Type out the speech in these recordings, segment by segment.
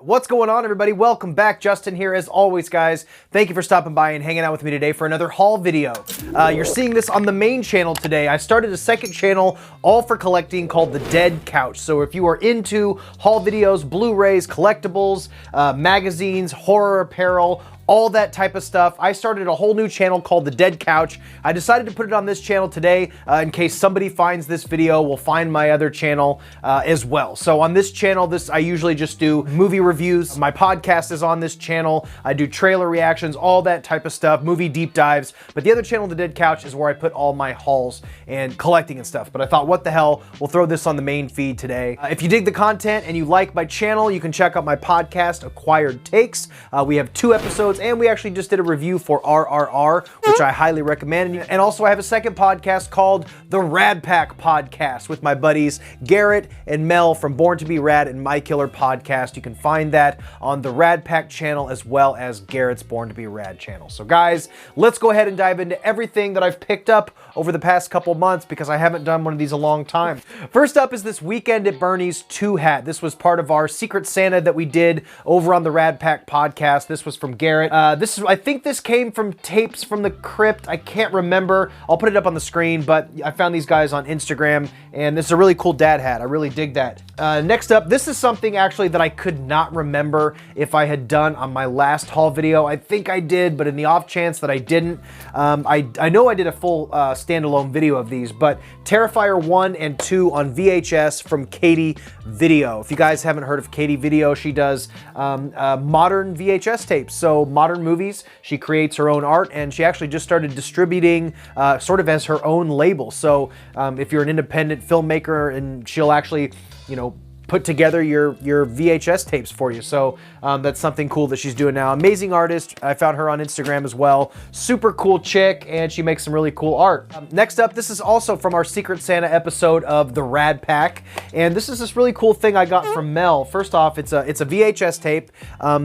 What's going on, everybody? Welcome back. Justin here as always, guys. Thank you for stopping by and hanging out with me today for another haul video. You're seeing this on the main channel today. I started a second channel all for collecting called The Dead Couch. So if you are into haul videos, Blu-rays, collectibles, magazines, horror apparel, all that type of stuff, I started a whole new channel called The Dead Couch. I decided to put it on this channel today in case somebody finds this video, will find my other channel as well. So on this channel, I usually just do movie reviews. My podcast is on this channel. I do trailer reactions, all that type of stuff, movie deep dives. But the other channel, The Dead Couch, is where I put all my hauls and collecting and stuff. But I thought, what the hell, we'll throw this on the main feed today. If you dig the content and you like my channel, you can check out my podcast, Aquired Takes. We have 2 episodes, and we actually just did a review for RRR, which I highly recommend. And also I have a second podcast called the Rad Pack Podcast with my buddies Garrett and Mel from Born to Be Rad and My Killer Podcast. You can find that on the Rad Pack channel as well as Garrett's Born to Be Rad channel. So guys, let's go ahead and dive into everything that I've picked up over the past couple months because I haven't done one of these a long time. First up is this Weekend at Bernie's 2 hat. This was part of our Secret Santa that we did over on the Rad Pack Podcast. This was from Garrett. I think this came from Tapes from the Crypt. I can't remember. I'll put it up on the screen, but I found these guys on Instagram, and this is a really cool dad hat. I really dig that. Next up, this is something actually that I could not remember if I had done on my last haul video. I think I did, but in the off chance that I didn't, I know I did a full standalone video of these, but Terrifier 1 and 2 on VHS from Kadi Video. If you guys haven't heard of Kadi Video, she does modern VHS tapes, so modern movies. She creates her own art, and she actually just started distributing sort of as her own label. So if you're an independent filmmaker, and she'll actually, you know, put together your VHS tapes for you. So that's something cool that she's doing now. Amazing artist. I found her on Instagram as well. Super cool chick, and she makes some really cool art. Next up, this is also from our Secret Santa episode of the Rad Pack, and this is this really cool thing I got from Mel. First off, it's a VHS tape.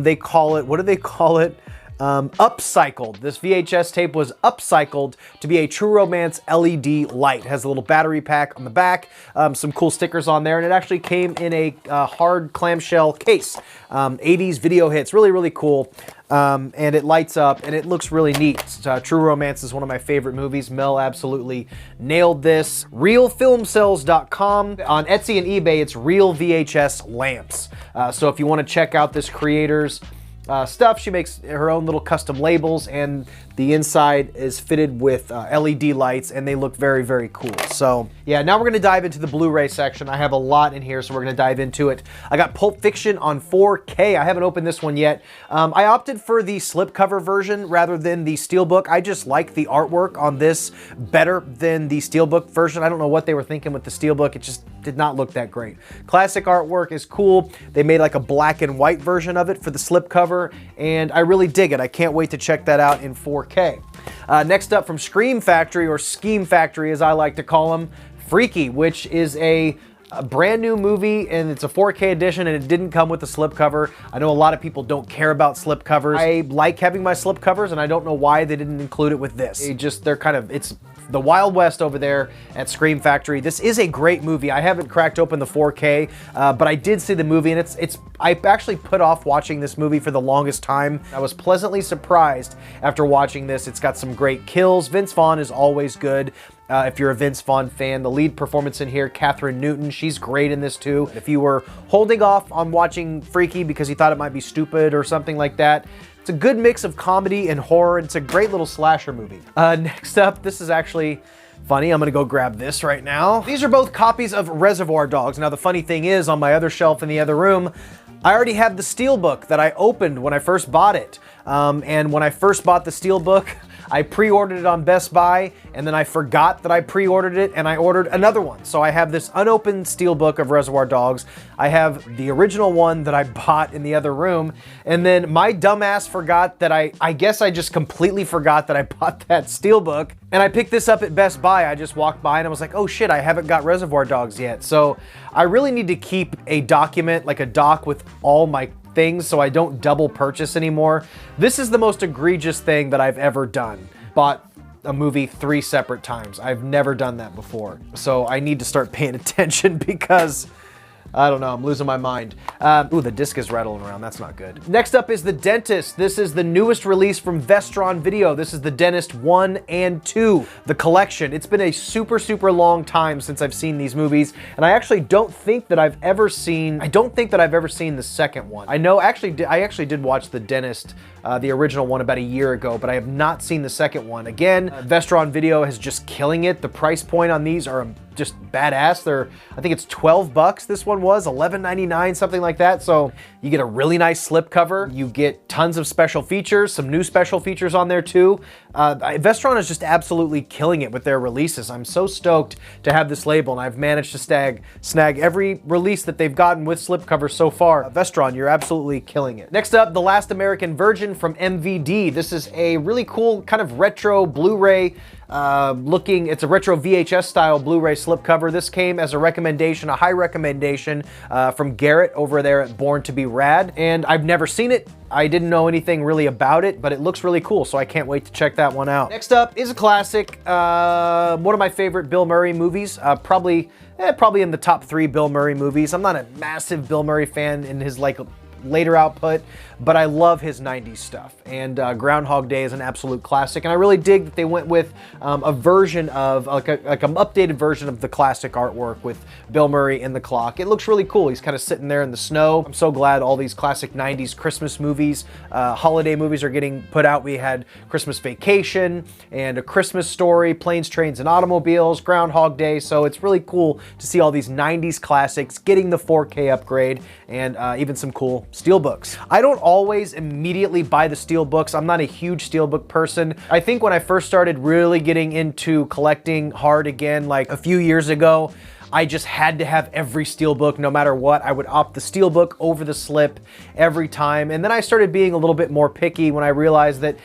They call it, what do they call it? Upcycled. This VHS tape was upcycled to be a True Romance LED light. It has a little battery pack on the back, some cool stickers on there, and it actually came in a hard clamshell case. 80s video hits, really, really cool. And it lights up, and it looks really neat. True Romance is one of my favorite movies. Mel absolutely nailed this. RealFilmSales.com. On Etsy and eBay, it's Real VHS Lamps. So if you want to check out this creator's stuff, she makes her own little custom labels, and the inside is fitted with LED lights, and they look very, very cool. So yeah, now we're gonna dive into the Blu-ray section. I have a lot in here, so we're gonna dive into it. I got Pulp Fiction on 4K. I haven't opened this one yet. I opted for the slipcover version rather than the steelbook. I just like the artwork on this better than the steelbook version. I don't know what they were thinking with the steelbook. It just did not look that great. Classic artwork is cool. They made like a black and white version of it for the slipcover, and I really dig it. I can't wait to check that out in 4K. Next up from Scream Factory, or Scheme Factory as I like to call them, Freaky, which is a brand new movie, and it's a 4K edition, and it didn't come with a slipcover. I know a lot of people don't care about slipcovers. I like having my slipcovers, and I don't know why they didn't include it with this. They're kind of, it's the Wild West over there at Scream Factory. This is a great movie. I haven't cracked open the 4K, but I did see the movie, and I actually put off watching this movie for the longest time. I was pleasantly surprised after watching this. It's got some great kills. Vince Vaughn is always good. If you're a Vince Vaughn fan, the lead performance in here, Catherine Newton, she's great in this too. If you were holding off on watching Freaky because you thought it might be stupid or something like that, it's a good mix of comedy and horror. It's a great little slasher movie. Next up, this is actually funny. I'm gonna go grab this right now. These are both copies of Reservoir Dogs. Now the funny thing is, on my other shelf in the other room, I already have the steelbook that I opened when I first bought it. And when I first bought the steelbook, I pre-ordered it on Best Buy, and then I forgot that I pre-ordered it, and I ordered another one. So I have this unopened steelbook of Reservoir Dogs. I have the original one that I bought in the other room, and then my dumbass forgot that I guess I just completely forgot that I bought that steelbook, and I picked this up at Best Buy. I just walked by and I was like, oh shit, I haven't got Reservoir Dogs yet. So I really need to keep a document, like a doc with all my things, so I don't double purchase anymore. This is the most egregious thing that I've ever done. Bought a movie 3 separate times. I've never done that before. So I need to start paying attention because I don't know, I'm losing my mind. Ooh, the disc is rattling around, that's not good. Next up is The Dentist. This is the newest release from Vestron Video. This is The Dentist 1 and 2, the collection. It's been a super, super long time since I've seen these movies, and I actually don't think that I've ever seen the second one. I actually did watch The Dentist, the original one, about a year ago, but I have not seen the second one. Again, Vestron Video is just killing it. The price point on these are just badass. I think it's 12 bucks. This one was $11.99, something like that. So you get a really nice slipcover. You get tons of special features, some new special features on there too. Vestron is just absolutely killing it with their releases. I'm so stoked to have this label, and I've managed to snag every release that they've gotten with slipcovers so far. Vestron, you're absolutely killing it. Next up, The Last American Virgin from MVD. This is a really cool kind of retro Blu-ray it's a retro VHS style Blu-ray slipcover. This came as a recommendation, a high recommendation from Garrett over there at Born to Be Rad, and I've never seen it. I didn't know anything really about it, but it looks really cool, so I can't wait to check that one out. Next up is a classic, one of my favorite Bill Murray movies, probably in the top 3 Bill Murray movies. I'm not a massive Bill Murray fan in his later output, but I love his 90s stuff, and Groundhog Day is an absolute classic, and I really dig that they went with a version of, like an updated version of the classic artwork with Bill Murray in the clock. It looks really cool. He's kind of sitting there in the snow. I'm so glad all these classic 90s Christmas movies, holiday movies are getting put out. We had Christmas Vacation and A Christmas Story, Planes, Trains, and Automobiles, Groundhog Day, so it's really cool to see all these 90s classics getting the 4K upgrade, and even some cool steelbooks. I don't always immediately buy the steelbooks. I'm not a huge steelbook person. I think when I first started really getting into collecting hard again, like a few years ago, I just had to have every steelbook no matter what. I would opt the steelbook over the slip every time. And then I started being a little bit more picky when I realized that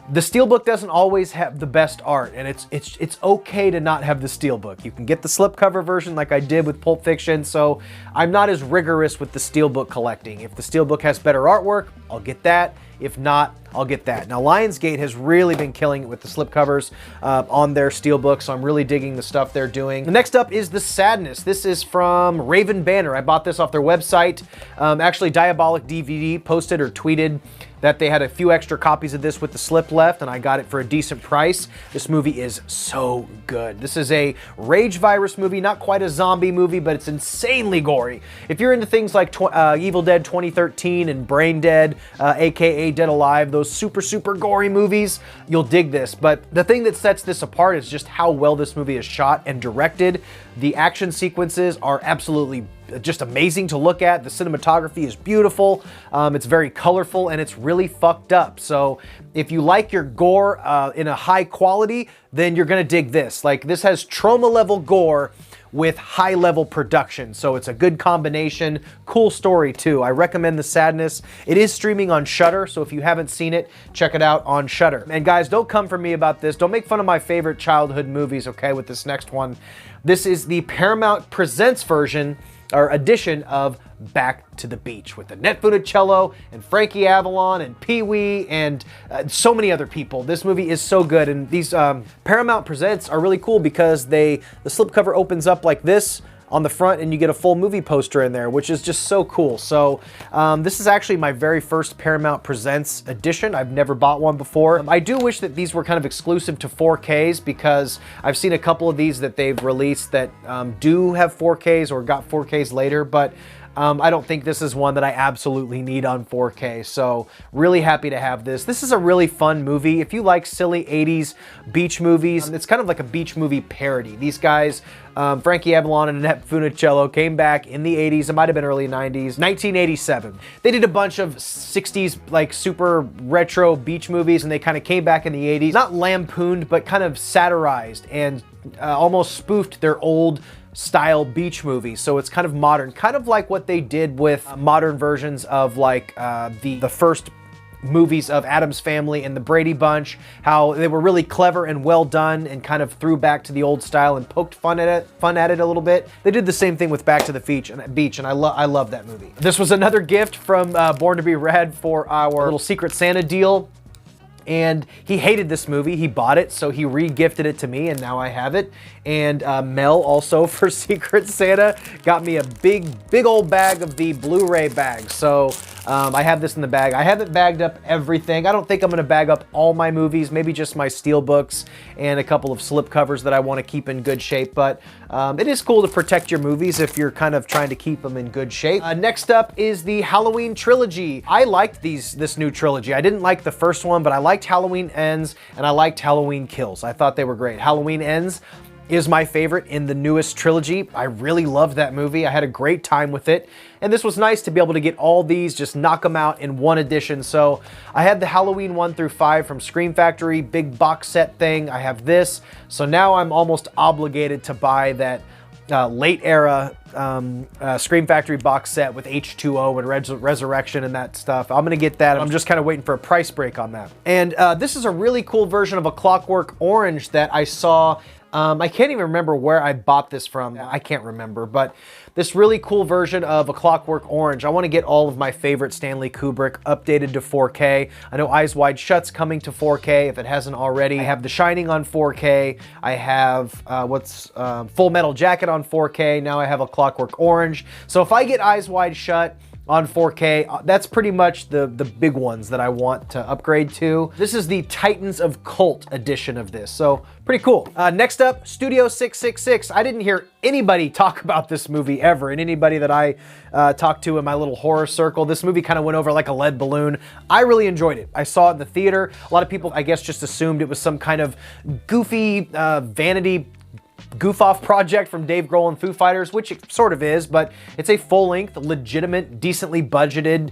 the steelbook doesn't always have the best art, and it's okay to not have the steelbook. You can get the slipcover version like I did with Pulp Fiction, so I'm not as rigorous with the steelbook collecting. If the steelbook has better artwork, I'll get that. If not, I'll get that. Now, Lionsgate has really been killing it with the slipcovers on their steelbook, so I'm really digging the stuff they're doing. The next up is The Sadness. This is from Raven Banner. I bought this off their website. Actually, Diabolic DVD posted or tweeted that they had a few extra copies of this with the slip left, and I got it for a decent price. This movie is so good. This is a rage virus movie, not quite a zombie movie, but it's insanely gory. If you're into things like Evil Dead 2013 and Brain Dead, aka Dead Alive, those super, super gory movies, you'll dig this. But the thing that sets this apart is just how well this movie is shot and directed. The action sequences are absolutely just amazing to look at. The cinematography is beautiful. It's very colorful, and it's really fucked up. So if you like your gore in a high quality, then you're gonna dig this. Like, this has trauma level gore with high level production, so it's a good combination. Cool story too. I recommend The Sadness. It is streaming on Shudder, so if you haven't seen it, check it out on Shudder. And guys, don't come for me about this. Don't make fun of my favorite childhood movies, okay, with this next one. This is the Paramount Presents version or edition of Back to the Beach with Annette Funicello and Frankie Avalon and Pee-wee and so many other people. This movie is so good, and these Paramount Presents are really cool because the slipcover opens up like this on the front, and you get a full movie poster in there, which is just so cool. So this is actually my very first Paramount Presents edition. I've never bought one before. I do wish that these were kind of exclusive to 4Ks, because I've seen a couple of these that they've released that do have 4Ks or got 4Ks later, but I don't think this is one that I absolutely need on 4K, so really happy to have this. This is a really fun movie. If you like silly 80s beach movies, it's kind of like a beach movie parody. These guys, Frankie Avalon and Annette Funicello, came back in the 80s, it might have been early 90s, 1987. They did a bunch of 60s, like, super retro beach movies, and they kind of came back in the 80s. Not lampooned, but kind of satirized and almost spoofed their old style beach movies, so it's kind of modern, kind of like what they did with modern versions of like the first movies of Addams Family and the Brady Bunch, how they were really clever and well done and kind of threw back to the old style and poked fun at it a little bit. They did the same thing with Back to the Beach, and I love that movie. This was another gift from Born to Be Rad for our little Secret Santa deal. and he hated this movie. He bought it, so he re-gifted it to me, and now I have it. And Mel, also for Secret Santa, got me a big old bag of the Blu-ray bags. So I have this in the bag. I haven't bagged up everything. I don't think I'm gonna bag up all my movies, maybe just my steelbooks and a couple of slip covers that I wanna keep in good shape. But it is cool to protect your movies if you're kind of trying to keep them in good shape. Next up is the Halloween trilogy. I liked this new trilogy. I didn't like the first one, but I liked Halloween Ends and I liked Halloween Kills. I thought they were great. Halloween Ends is my favorite in the newest trilogy. I really loved that movie. I had a great time with it. And this was nice to be able to get all these, just knock them out in one edition. So I had the Halloween 1 through 5 from Scream Factory, big box set thing. I have this. So now I'm almost obligated to buy that late era Scream Factory box set with H2O and Resurrection and that stuff. I'm gonna get that. I'm just kind of waiting for a price break on that. And this is a really cool version of A Clockwork Orange that I saw. I can't even remember where I bought this from. I can't remember, but this really cool version of A Clockwork Orange. I want to get all of my favorite Stanley Kubrick updated to 4K. I know Eyes Wide Shut's coming to 4K if it hasn't already. I have The Shining on 4K. I have Full Metal Jacket on 4K. Now I have A Clockwork Orange. So if I get Eyes Wide Shut on 4K, that's pretty much the big ones that I want to upgrade to. This is the Titans of Cult edition of this, so pretty cool. Next up, Studio 666. I didn't hear anybody talk about this movie ever, and anybody that I talked to in my little horror circle, this movie kind of went over like a lead balloon. I really enjoyed it. I saw it in the theater. A lot of people, I guess, just assumed it was some kind of goofy vanity goof-off project from Dave Grohl and Foo Fighters, which it sort of is, but it's a full-length, legitimate, decently budgeted,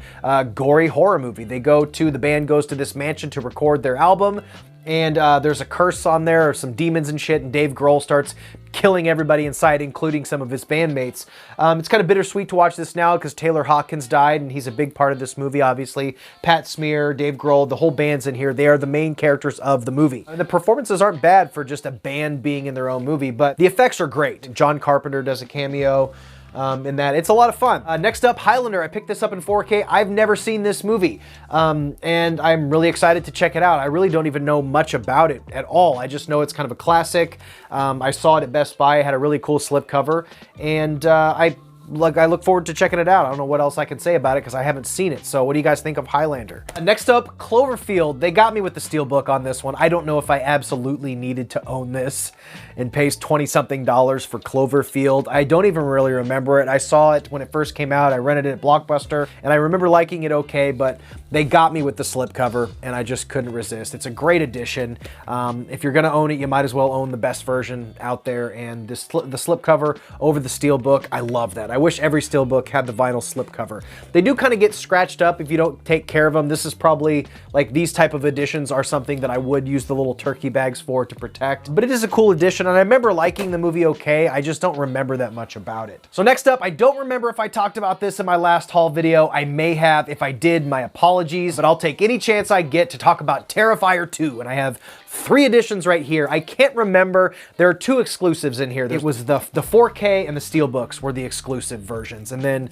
gory horror movie. The band goes to this mansion to record their album, and there's a curse on there, or some demons and shit, and Dave Grohl starts killing everybody inside, including some of his bandmates. It's kind of bittersweet to watch this now because Taylor Hawkins died, and he's a big part of this movie, obviously. Pat Smear, Dave Grohl, the whole band's in here. They are the main characters of the movie. And the performances aren't bad for just a band being in their own movie, but the effects are great. John Carpenter does a cameo in that. It's a lot of fun. Next up, Highlander. I picked this up in 4K. I've never seen this movie, and I'm really excited to check it out. I really don't even know much about it at all. I just know it's kind of a classic. I saw it at Best Buy. It had a really cool slipcover, and I look forward to checking it out. I don't know what else I can say about it because I haven't seen it. So what do you guys think of Highlander? Next up, Cloverfield. They got me with the steelbook on this one. I don't know if I absolutely needed to own this and pay $20-something for Cloverfield. I don't even really remember it. I saw it when it first came out. I rented it at Blockbuster, and I remember liking it okay, but they got me with the slipcover, and I just couldn't resist. It's a great edition. If you're gonna own it, you might as well own the best version out there, and the slipcover over the steelbook, I love that. I wish every steelbook had the vinyl slipcover. They do kind of get scratched up if you don't take care of them. This is probably, like, these type of editions are something that I would use the little turkey bags for to protect, but it is a cool edition, and I remember liking the movie okay. I just don't remember that much about it. So next up, I don't remember if I talked about this in my last haul video. I may have. If I did, my apologies, but I'll take any chance I get to talk about Terrifier 2, and I have 3 editions right here. I can't remember. There are 2 exclusives in here. It was the 4K and the steelbooks were the exclusive versions, and then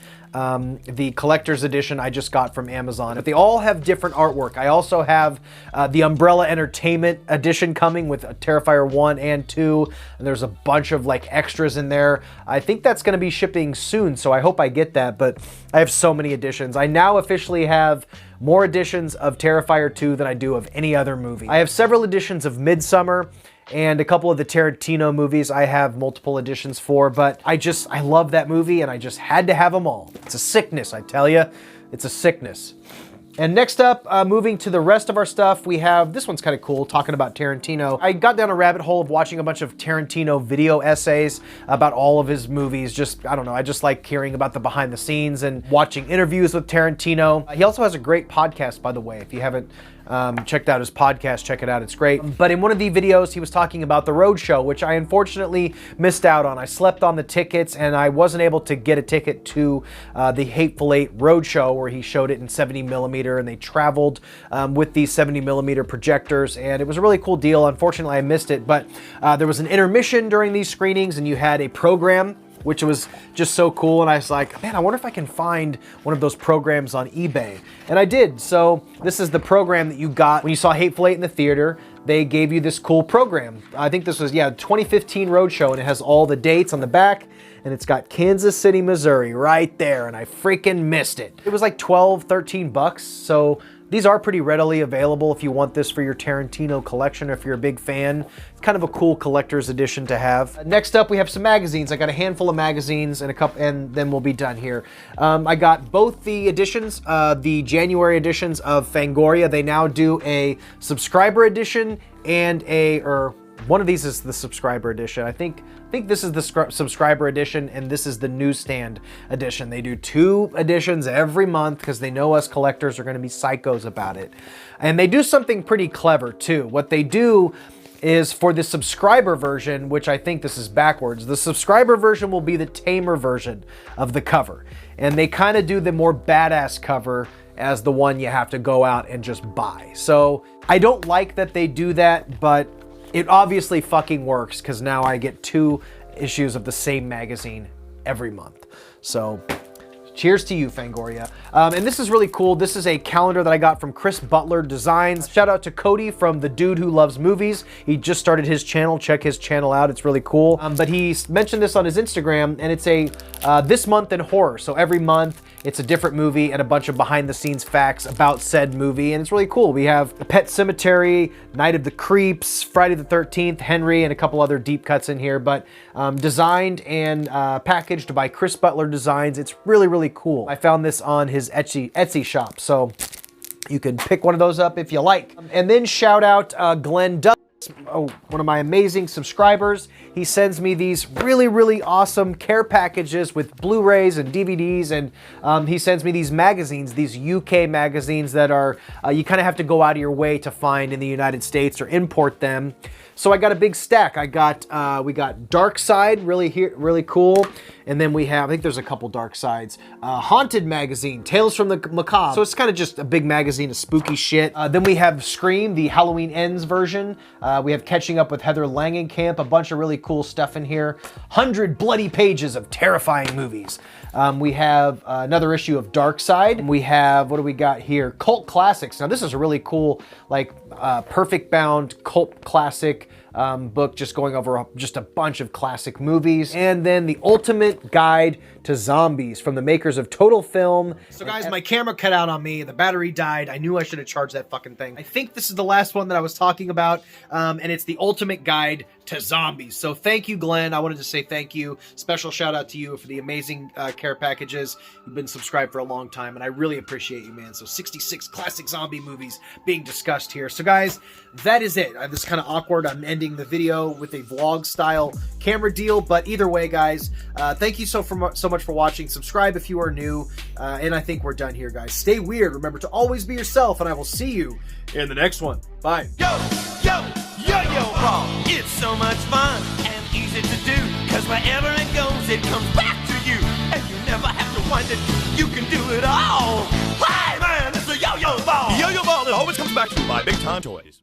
the collector's edition I just got from Amazon. But they all have different artwork. I also have the Umbrella Entertainment edition coming with Terrifier 1 and 2, and there's a bunch of like extras in there. I think that's going to be shipping soon, so I hope I get that, but I have so many editions. I now officially have more editions of Terrifier 2 than I do of any other movie. I have several editions of Midsummer, and a couple of the Tarantino movies I have multiple editions for, but I love that movie, and I just had to have them all. It's a sickness, I tell you. It's a sickness. And next up, moving to the rest of our stuff, we have, this one's kind of cool, talking about Tarantino. I got down a rabbit hole of watching a bunch of Tarantino video essays about all of his movies. I don't know, I just like hearing about the behind the scenes and watching interviews with Tarantino. He also has a great podcast, by the way. If you haven't checked out his podcast, check it out, it's great. But in one of the videos, he was talking about the Roadshow, which I unfortunately missed out on. I slept on the tickets, and I wasn't able to get a ticket to the Hateful Eight Roadshow, where he showed it in 70mm, and they traveled with these 70mm projectors, and it was a really cool deal. Unfortunately, I missed it, but there was an intermission during these screenings, and you had a program which was just so cool. And I was like, man, I wonder if I can find one of those programs on eBay. And I did. So this is the program that you got when you saw Hateful Eight in the theater. They gave you this cool program. I think this was, 2015 Roadshow, and it has all the dates on the back, and it's got Kansas City, Missouri right there, and I freaking missed it. It was like 12, 13 bucks, so these are pretty readily available if you want this for your Tarantino collection, or if you're a big fan. It's kind of a cool collector's edition to have. Next up, we have some magazines. I got a handful of magazines and a couple, and then we'll be done here. I got both the editions, the January editions of Fangoria. They now do a subscriber edition and one of these is the subscriber edition. I think this is the subscriber edition, and this is the newsstand edition. They do 2 editions every month because they know us collectors are going to be psychos about it. And they do something pretty clever too. What they do is for the subscriber version, which I think this is backwards, the subscriber version will be the tamer version of the cover. And they kind of do the more badass cover as the one you have to go out and just buy. So I don't like that they do that, but it obviously fucking works because now I get 2 issues of the same magazine every month. So cheers to you, Fangoria. And this is really cool. This is a calendar that I got from Chris Butler Designs. Shout out to Cody from The Dude Who Loves Movies. He just started his channel. Check his channel out. It's really cool. But he mentioned this on his Instagram, and it's a this month in horror. So every month it's a different movie and a bunch of behind the scenes facts about said movie. And it's really cool. We have Pet Cemetery, Night of the Creeps, Friday the 13th, Henry, and a couple other deep cuts in here. But designed and packaged by Chris Butler Designs. It's really, really cool. I found this on his Etsy shop, so you can pick one of those up if you like. And then shout out Glenn Douglas, one of my amazing subscribers. He sends me these really, really awesome care packages with Blu-rays and DVDs, and he sends me these magazines, these UK magazines that are, you kind of have to go out of your way to find in the United States or import them. So I got a big stack. We got Dark Side, really cool. And then we have, I think there's a couple Dark Sides. Haunted Magazine, Tales from the Macabre. So it's kind of just a big magazine of spooky shit. Then we have Scream, the Halloween Ends version. We have Catching Up with Heather Langenkamp, a bunch of really cool stuff in here. 100 bloody pages of terrifying movies. We have another issue of Dark Side. We have, what do we got here? Cult Classics. Now this is a really cool, like, perfect bound cult classic book, just going over just a bunch of classic movies. And then the Ultimate Guide to Zombies from the makers of Total Film. So guys, my camera cut out on me, the battery died. I knew I should have charged that fucking thing. I think this is the last one that I was talking about, and it's the Ultimate Guide to Zombies. So thank you, Glenn. I wanted to say thank you. Special shout out to you for the amazing care packages. You've been subscribed for a long time, and I really appreciate you, man. So 66 classic zombie movies being discussed here. So guys, that is it. This is kind of awkward. I'm ending the video with a vlog style camera deal, but either way, guys, thank you so much for watching. Subscribe if you are new, and I think we're done here, guys. Stay weird. Remember to always be yourself, and I will see you in the next one. Bye. Yo, ball. It's so much fun and easy to do, cause wherever it goes, it comes back to you, and you never have to wonder, you can do it all. Hey man, it's a yo-yo ball. Yo-yo ball, it always comes back to my big time toys.